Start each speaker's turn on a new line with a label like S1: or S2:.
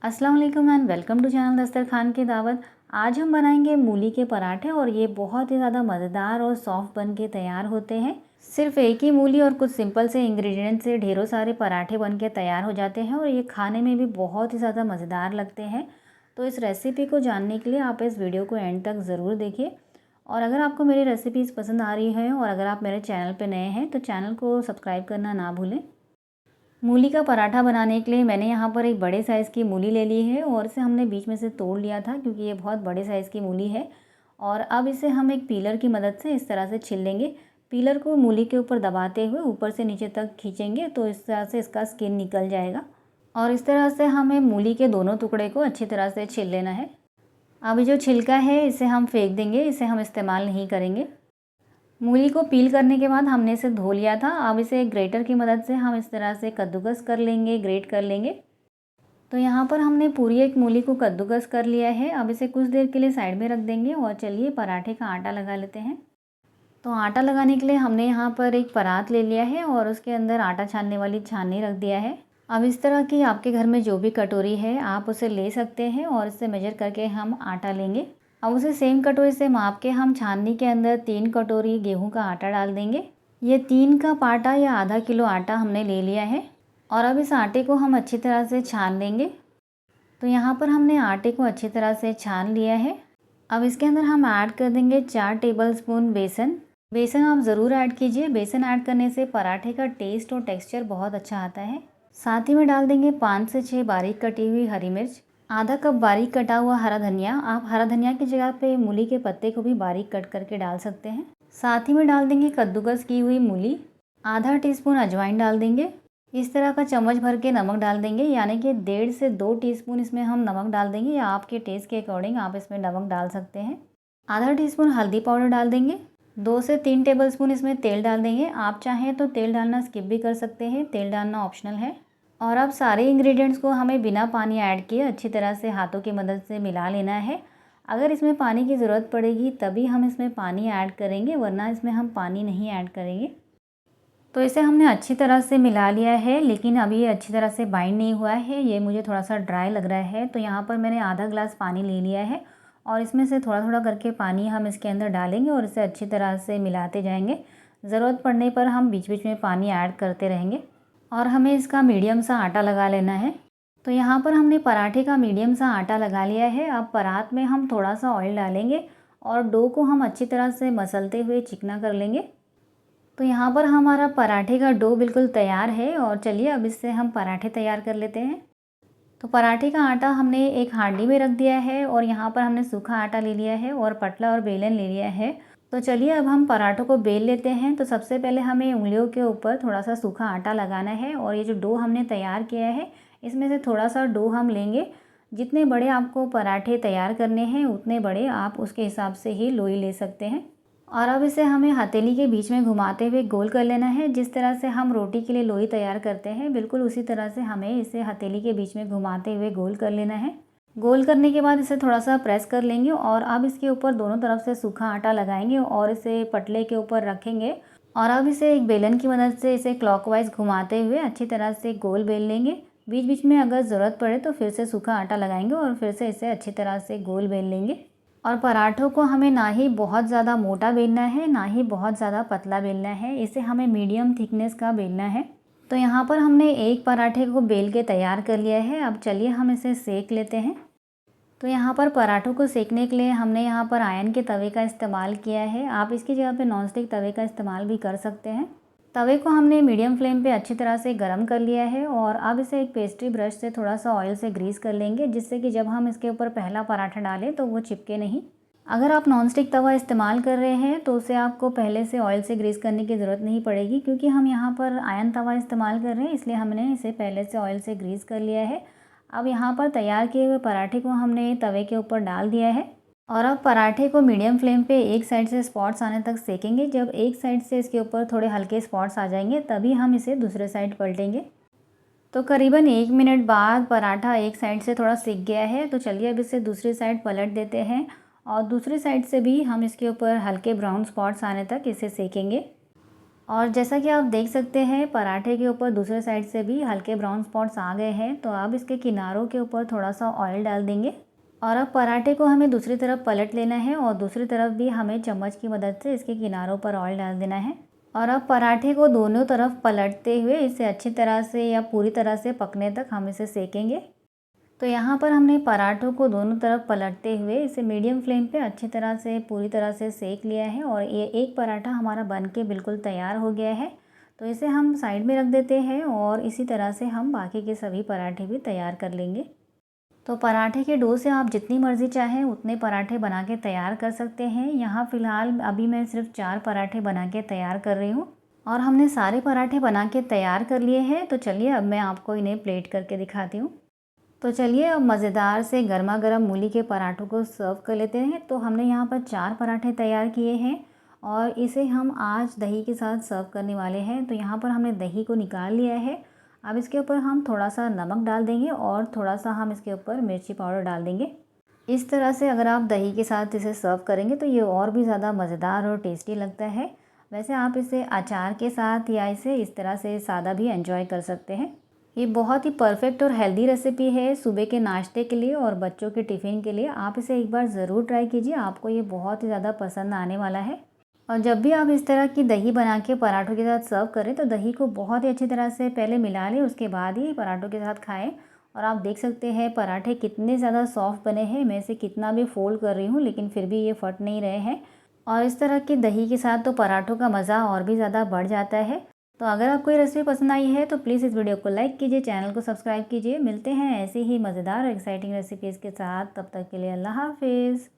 S1: अस्सलाम वालेकुम and welcome to channel दस्तरखान की दावत। आज हम बनाएंगे मूली के पराठे और ये बहुत ही ज़्यादा मज़ेदार और सॉफ्ट बन के तैयार होते हैं। सिर्फ एक ही मूली और कुछ सिंपल से इंग्रेडिएंट से ढेरों सारे पराठे बन के तैयार हो जाते हैं और ये खाने में भी बहुत ही ज़्यादा मज़ेदार लगते हैं। तो इस रेसिपी को जानने के लिए आप इस वीडियो को एंड तक ज़रूर देखिए। और अगर आपको मेरी रेसिपीज़ पसंद आ रही हैं और अगर आप मेरे चैनल पर नए हैं तो चैनल को सब्सक्राइब करना ना भूलें। मूली का पराठा बनाने के लिए मैंने यहाँ पर एक बड़े साइज़ की मूली ले ली है और इसे हमने बीच में से तोड़ लिया था क्योंकि ये बहुत बड़े साइज़ की मूली है। और अब इसे हम एक पीलर की मदद से इस तरह से छील लेंगे। पीलर को मूली के ऊपर दबाते हुए ऊपर से नीचे तक खींचेंगे तो इस तरह से इसका स्किन निकल जाएगा। और इस तरह से हमें मूली के दोनों टुकड़े को अच्छी तरह से छील लेना है। अब जो छिलका है इसे हम फेंक देंगे, इसे हम इस्तेमाल नहीं करेंगे। मूली को पील करने के बाद हमने इसे धो लिया था। अब इसे एक ग्रेटर की मदद से हम इस तरह से कद्दूकस कर लेंगे, ग्रेट कर लेंगे। तो यहाँ पर हमने पूरी एक मूली को कद्दूकस कर लिया है। अब इसे कुछ देर के लिए साइड में रख देंगे और चलिए पराठे का आटा लगा लेते हैं। तो आटा लगाने के लिए हमने यहाँ पर एक परात ले लिया है और उसके अंदर आटा छानने वाली छाननी रख दिया है। अब इस तरह की आपके घर में जो भी कटोरी है आप उसे ले सकते हैं और इससे मेजर करके हम आटा लेंगे। अब उसे सेम कटोरी से माप के हम छाननी के अंदर 3 कटोरी गेहूं का आटा डाल देंगे। ये 3 कप आटा या आधा किलो आटा हमने ले लिया है और अब इस आटे को हम अच्छी तरह से छान लेंगे। तो यहाँ पर हमने आटे को अच्छी तरह से छान लिया है। अब इसके अंदर हम ऐड कर देंगे 4 टेबलस्पून बेसन। बेसन आप ज़रूर ऐड कीजिए। बेसन ऐड करने से पराठे का टेस्ट और टेक्स्चर बहुत अच्छा आता है। साथ ही में डाल देंगे 5 से 6 बारीक कटी हुई हरी मिर्च, आधा कप बारीक कटा हुआ हरा धनिया। आप हरा धनिया की जगह पे मूली के पत्ते को भी बारीक कट करके डाल सकते हैं। साथ ही में डाल देंगे कद्दूकस की हुई मूली, आधा टीस्पून अजवाइन डाल देंगे। इस तरह का चम्मच भर के नमक डाल देंगे, यानी कि 1.5 से 2 टीस्पून इसमें हम नमक डाल देंगे या आपके टेस्ट के अकॉर्डिंग आप इसमें नमक डाल सकते हैं। आधा टीस्पून हल्दी पाउडर डाल देंगे। 2 से 3 टेबलस्पून इसमें तेल डाल देंगे। आप चाहें तो तेल डालना स्किप भी कर सकते हैं, तेल डालना ऑप्शनल है। और अब सारे इंग्रेडिएंट्स को हमें बिना पानी ऐड किए अच्छी तरह से हाथों की मदद से मिला लेना है। अगर इसमें पानी की ज़रूरत पड़ेगी तभी हम इसमें पानी ऐड करेंगे, वरना इसमें हम पानी नहीं ऐड करेंगे। तो इसे हमने अच्छी तरह से मिला लिया है, लेकिन अभी ये अच्छी तरह से बाइंड नहीं हुआ है। ये मुझे थोड़ा सा ड्राई लग रहा है। तो यहाँ पर मैंने आधा ग्लास पानी ले लिया है और इसमें से थोड़ा थोड़ा करके पानी हम इसके अंदर डालेंगे और इसे अच्छी तरह से मिलाते जाएंगे। ज़रूरत पड़ने पर हम बीच बीच में पानी ऐड करते रहेंगे। और हमें इसका मीडियम सा आटा लगा लेना है। तो यहाँ पर हमने पराठे का मीडियम सा आटा लगा लिया है। अब परात में हम थोड़ा सा ऑयल डालेंगे और डो को हम अच्छी तरह से मसलते हुए चिकना कर लेंगे। तो यहाँ पर हमारा पराठे का डो बिल्कुल तैयार है और चलिए अब इससे हम पराठे तैयार कर लेते हैं। तो पराठे का आटा हमने एक हांडी में रख दिया है और यहाँ पर हमने सूखा आटा ले लिया है और पतला और बेलन ले लिया है। तो चलिए अब हम पराठों को बेल लेते हैं। तो सबसे पहले हमें उंगलियों के ऊपर थोड़ा सा सूखा आटा लगाना है और ये जो डो हमने तैयार किया है इसमें से थोड़ा सा डो हम लेंगे। जितने बड़े आपको पराठे तैयार करने हैं उतने बड़े आप उसके हिसाब से ही लोई ले सकते हैं। और अब इसे हमें हथेली के बीच में घुमाते हुए गोल कर लेना है। जिस तरह से हम रोटी के लिए लोई तैयार करते हैं बिल्कुल उसी तरह से हमें इसे हथेली के बीच में घुमाते हुए गोल कर लेना है। गोल करने के बाद इसे थोड़ा सा प्रेस कर लेंगे और अब इसके ऊपर दोनों तरफ से सूखा आटा लगाएंगे और इसे पटले के ऊपर रखेंगे। और अब इसे एक बेलन की मदद से इसे क्लॉकवाइज घुमाते हुए अच्छी तरह से गोल बेल लेंगे। बीच बीच में अगर ज़रूरत पड़े तो फिर से सूखा आटा लगाएंगे और फिर से इसे अच्छी तरह से गोल बेल लेंगे। और पराठों को हमें ना ही बहुत ज़्यादा मोटा बेलना है ना ही बहुत ज़्यादा पतला बेलना है, इसे हमें मीडियम थिकनेस का बेलना है। तो यहाँ पर हमने एक पराठे को बेल के तैयार कर लिया है। अब चलिए हम इसे सेक लेते हैं। तो यहाँ पर पराठों को सेकने के लिए हमने यहाँ पर आयरन के तवे का इस्तेमाल किया है। आप इसकी जगह पे नॉनस्टिक तवे का इस्तेमाल भी कर सकते हैं। तवे को हमने मीडियम फ्लेम पे अच्छी तरह से गर्म कर लिया है और अब इसे एक पेस्ट्री ब्रश से थोड़ा सा ऑयल से ग्रीस कर लेंगे, जिससे कि जब हम इसके ऊपर पहला पराठा डालें तो वो चिपके नहीं। अगर आप नॉनस्टिक तवा इस्तेमाल कर रहे हैं तो उसे आपको पहले से ऑयल से ग्रीस करने की ज़रूरत नहीं पड़ेगी, क्योंकि हम यहाँ पर आयरन तवा इस्तेमाल कर रहे हैं, इसलिए हमने इसे पहले से ऑयल से ग्रीस कर लिया है। अब यहाँ पर तैयार किए हुए पराठे को हमने तवे के ऊपर डाल दिया है और अब पराठे को मीडियम फ्लेम पे एक साइड से स्पॉट्स आने तक सेकेंगे। जब एक साइड से इसके ऊपर थोड़े हल्के स्पॉट्स आ जाएंगे तभी हम इसे दूसरे साइड पलटेंगे। तो करीबन 1 मिनट बाद पराठा एक साइड से थोड़ा सिक गया है। तो चलिए अब इसे दूसरी साइड पलट देते हैं और दूसरी साइड से भी हम इसके ऊपर हल्के ब्राउन स्पॉट्स आने तक इसे सेकेंगे। और जैसा कि आप देख सकते हैं पराठे के ऊपर दूसरे साइड से भी हल्के ब्राउन स्पॉट्स आ गए हैं, तो अब इसके किनारों के ऊपर थोड़ा सा ऑयल डाल देंगे और अब पराठे को हमें दूसरी तरफ पलट लेना है और दूसरी तरफ भी हमें चम्मच की मदद से इसके किनारों पर ऑयल डाल देना है। और अब पराठे को दोनों तरफ पलटते हुए इसे अच्छी तरह से या पूरी तरह से पकने तक हम इसे सेकेंगे। तो यहाँ पर हमने पराठों को दोनों तरफ पलटते हुए इसे मीडियम फ्लेम पे अच्छी तरह से पूरी तरह से सेक लिया है और ये एक पराठा हमारा बन के बिल्कुल तैयार हो गया है। तो इसे हम साइड में रख देते हैं और इसी तरह से हम बाकी के सभी पराठे भी तैयार कर लेंगे। तो पराठे के डो से आप जितनी मर्ज़ी चाहें उतने पराठे बना के तैयार कर सकते हैं। यहाँ फ़िलहाल अभी मैं सिर्फ 4 पराठे बना के तैयार कर रही हूँ और हमने सारे पराठे बना के तैयार कर लिए हैं। तो चलिए अब मैं आपको इन्हें प्लेट करके दिखाती हूँ। तो चलिए अब मज़ेदार से गर्मा गर्म मूली के पराठों को सर्व कर लेते हैं। तो हमने यहाँ पर 4 पराठे तैयार किए हैं और इसे हम आज दही के साथ सर्व करने वाले हैं। तो यहाँ पर हमने दही को निकाल लिया है। अब इसके ऊपर हम थोड़ा सा नमक डाल देंगे और थोड़ा सा हम इसके ऊपर मिर्ची पाउडर डाल देंगे। इस तरह से अगर आप दही के साथ इसे सर्व करेंगे तो ये और भी ज़्यादा मज़ेदार और टेस्टी लगता है। वैसे आप इसे अचार के साथ या इसे इस तरह से सादा भी एंजॉय कर सकते हैं। ये बहुत ही परफेक्ट और हेल्दी रेसिपी है सुबह के नाश्ते के लिए और बच्चों के टिफ़िन के लिए। आप इसे एक बार ज़रूर ट्राई कीजिए, आपको ये बहुत ही ज़्यादा पसंद आने वाला है। और जब भी आप इस तरह की दही बना के पराठों के साथ सर्व करें तो दही को बहुत ही अच्छी तरह से पहले मिला लें, उसके बाद ही पराठों के साथ खाएं। और आप देख सकते हैं पराठे कितने ज़्यादा सॉफ्ट बने हैं। मैं इसे कितना भी फोल्ड कर रही हूँ लेकिन फिर भी ये फट नहीं रहे हैं। और इस तरह की दही के साथ तो पराठों का मज़ा और भी ज़्यादा बढ़ जाता है। तो अगर आपको ये रेसिपी पसंद आई है तो प्लीज़ इस वीडियो को लाइक कीजिए, चैनल को सब्सक्राइब कीजिए। मिलते हैं ऐसे ही मज़ेदार और एक्साइटिंग रेसिपीज़ के साथ, तब तक के लिए अल्लाह हाफिज़।